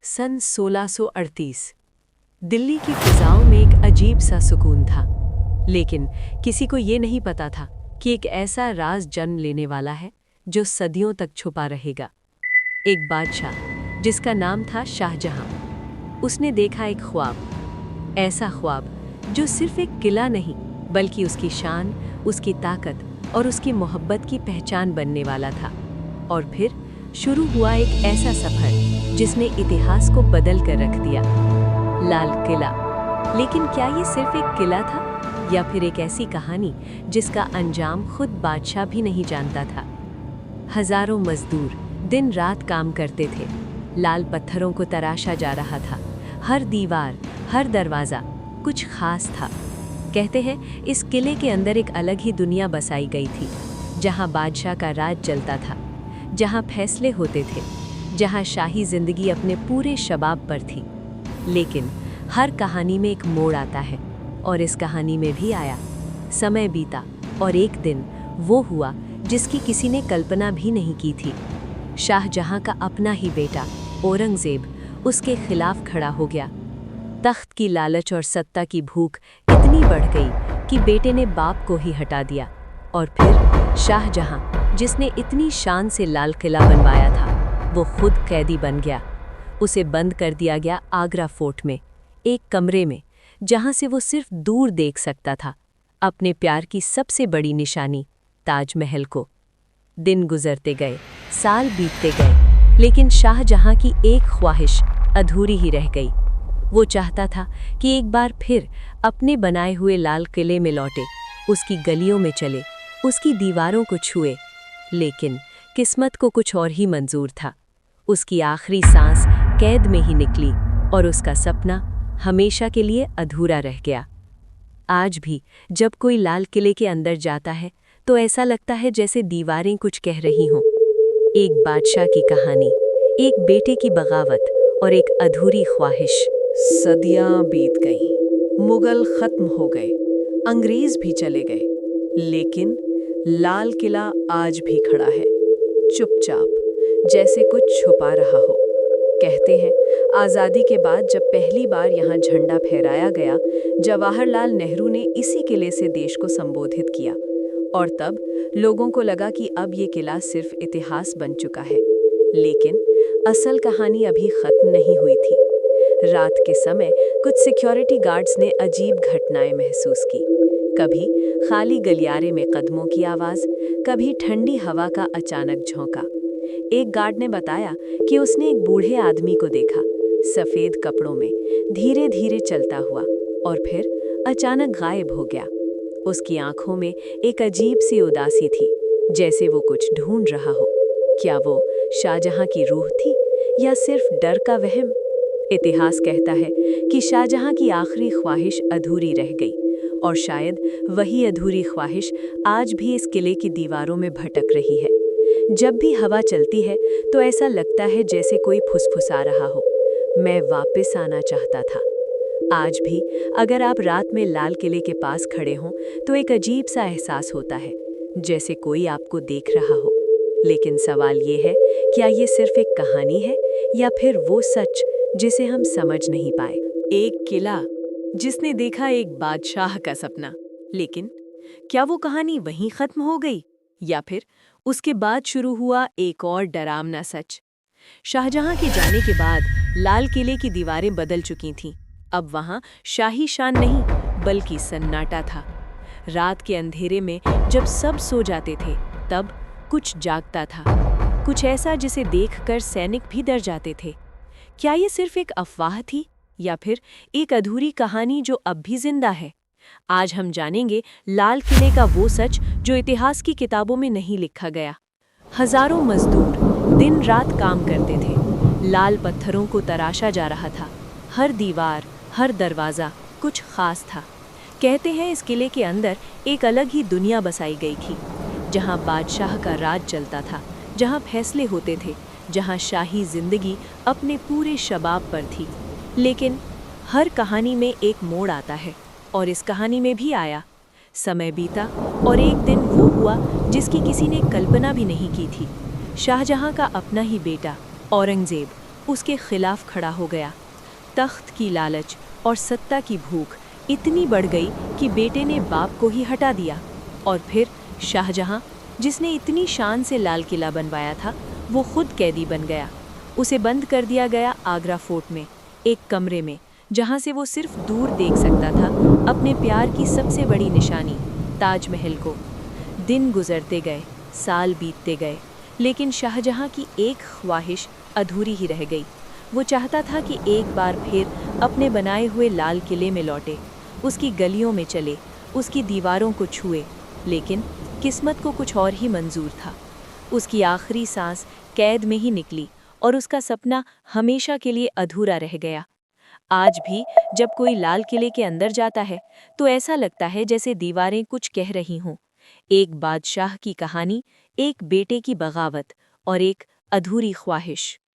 सन 1638। दिल्ली की फिजाओं में एक अजीब सा सुकून था, लेकिन किसी को ये नहीं पता था कि एक ऐसा राज जन्म लेने वाला है जो सदियों तक छुपा रहेगा। एक बादशाह जिसका नाम था शाहजहां। उसने देखा एक ख्वाब, ऐसा ख्वाब जो सिर्फ एक किला नहीं बल्कि उसकी शान, उसकी ताकत और उसकी मोहब्बत की पहचान बनने वाला था। और फिर शुरू हुआ एक ऐसा सफर जिसने इतिहास को बदल कर रख दिया। लाल किला। लेकिन क्या ये सिर्फ एक किला था या फिर एक ऐसी कहानी जिसका अंजाम खुद बादशाह भी नहीं जानता था? हजारों मजदूर दिन रात काम करते थे। लाल पत्थरों को तराशा जा रहा था। हर दीवार, हर दरवाज़ा कुछ खास था। कहते हैं इस किले के अंदर एक अलग ही दुनिया बसाई गई थी, जहां बादशाह का राज चलता था, जहां फैसले होते थे, जहां शाही जिंदगी अपने पूरे शबाब पर थी। लेकिन हर कहानी में एक मोड़ आता है, और इस कहानी में भी आया। समय बीता और एक दिन वो हुआ जिसकी किसी ने कल्पना भी नहीं की थी। शाहजहां का अपना ही बेटा औरंगजेब उसके खिलाफ खड़ा हो गया। तख्त की लालच और सत्ता की भूख इतनी बढ़ गई कि बेटे ने बाप को ही हटा दिया। और फिर शाहजहां, जिसने इतनी शान से लाल किला बनवाया था, वो खुद कैदी बन गया। उसे बंद कर दिया गया आगरा फोर्ट में, एक कमरे में जहां से वो सिर्फ दूर देख सकता था अपने प्यार की सबसे बड़ी निशानी, ताजमहल को। दिन गुजरते गए, साल बीतते गए, लेकिन शाहजहां की एक ख्वाहिश अधूरी ही रह गई। वो चाहता था कि एक बार फिर अपने बनाए हुए लाल किले में लौटे, उसकी गलियों में चले, उसकी दीवारों को छुए। लेकिन किस्मत को कुछ और ही मंजूर था। उसकी आखिरी सांस कैद में ही निकली और उसका सपना हमेशा के लिए अधूरा रह गया। आज भी जब कोई लाल किले के अंदर जाता है तो ऐसा लगता है जैसे दीवारें कुछ कह रही हों। एक बादशाह की कहानी, एक बेटे की बगावत और एक अधूरी ख्वाहिश। सदियां बीत गईं, मुगल खत्म हो गए, अंग्रेज भी चले गए, लेकिन लाल किला आज भी खड़ा है, चुपचाप, जैसे कुछ छुपा रहा हो। कहते हैं आज़ादी के बाद जब पहली बार यहाँ झंडा फहराया गया, जवाहरलाल नेहरू ने इसी किले से देश को संबोधित किया, और तब लोगों को लगा कि अब ये किला सिर्फ इतिहास बन चुका है। लेकिन असल कहानी अभी खत्म नहीं हुई थी। रात के समय कुछ सिक्योरिटी गार्ड्स ने अजीब घटनाएं महसूस की। कभी खाली गलियारे में कदमों की आवाज़, कभी ठंडी हवा का अचानक झोंका। एक गार्ड ने बताया कि उसने एक बूढ़े आदमी को देखा, सफ़ेद कपड़ों में, धीरे धीरे चलता हुआ, और फिर अचानक गायब हो गया। उसकी आंखों में एक अजीब सी उदासी थी, जैसे वो कुछ ढूंढ रहा हो। क्या वो शाहजहां की रूह थी या सिर्फ डर का वहम? इतिहास कहता है कि शाहजहां की आखिरी ख्वाहिश अधूरी रह गई, और शायद वही अधूरी ख्वाहिश आज भी इस किले की दीवारों में भटक रही है। जब भी हवा चलती है तो ऐसा लगता है जैसे कोई फुसफुसा रहा हो, मैं वापस आना चाहता था। आज भी अगर आप रात में लाल किले के पास खड़े हों तो एक अजीब सा एहसास होता है, जैसे कोई आपको देख रहा हो। लेकिन सवाल ये है, क्या ये सिर्फ एक कहानी है या फिर वो सच जिसे हम समझ नहीं पाए? एक किला जिसने देखा एक बादशाह का सपना, लेकिन क्या वो कहानी वहीं खत्म हो गई या फिर उसके बाद शुरू हुआ एक और डरावना सच? शाहजहां के जाने के बाद लाल किले की दीवारें बदल चुकी थीं। अब वहां शाही शान नहीं बल्कि सन्नाटा था। रात के अंधेरे में जब सब सो जाते थे, तब कुछ जागता था, कुछ ऐसा जिसे देखकर सैनिक भी डर जाते थे। क्या ये सिर्फ एक अफवाह थी या फिर एक अधूरी कहानी जो अब भी जिंदा है? आज हम जानेंगे लाल किले का वो सच जो इतिहास की किताबों में नहीं लिखा गया। हजारों मजदूर दिन रात काम करते थे। लाल पत्थरों को तराशा जा रहा था। हर दीवार, हर दरवाज़ा कुछ खास था। कहते हैं इस किले के अंदर एक अलग ही दुनिया बसाई गई थी, जहां बादशाह का राज चलता था, जहां फैसले होते थे, जहां शाही जिंदगी अपने पूरे शबाब पर थी। लेकिन हर कहानी में एक मोड़ आता है, और इस कहानी में भी आया। समय बीता और एक दिन वो हुआ जिसकी किसी ने कल्पना भी नहीं की थी। शाहजहां का अपना ही बेटा औरंगजेब उसके खिलाफ खड़ा हो गया। तख्त की लालच और सत्ता की भूख इतनी बढ़ गई कि बेटे ने बाप को ही हटा दिया। और फिर शाहजहां, जिसने इतनी शान से लाल किला बनवाया था, वो खुद कैदी बन गया। उसे बंद कर दिया गया आगरा फोर्ट में, एक कमरे में, जहां से वो सिर्फ दूर देख सकता था अपने प्यार की सबसे बड़ी निशानी, ताजमहल को। दिन गुजरते गए, साल बीतते गए, लेकिन शाहजहां की एक ख्वाहिश अधूरी ही रह गई। वो चाहता था कि एक बार फिर अपने बनाए हुए लाल किले में लौटे, उसकी गलियों में चले, उसकी दीवारों को छुए। लेकिन किस्मत को कुछ और ही मंजूर था। उसकी आखिरी सांस कैद में ही निकली और उसका सपना हमेशा के लिए अधूरा रह गया। आज भी जब कोई लाल किले के अंदर जाता है तो ऐसा लगता है जैसे दीवारें कुछ कह रही हों। एक बादशाह की कहानी, एक बेटे की बगावत और एक अधूरी ख्वाहिश।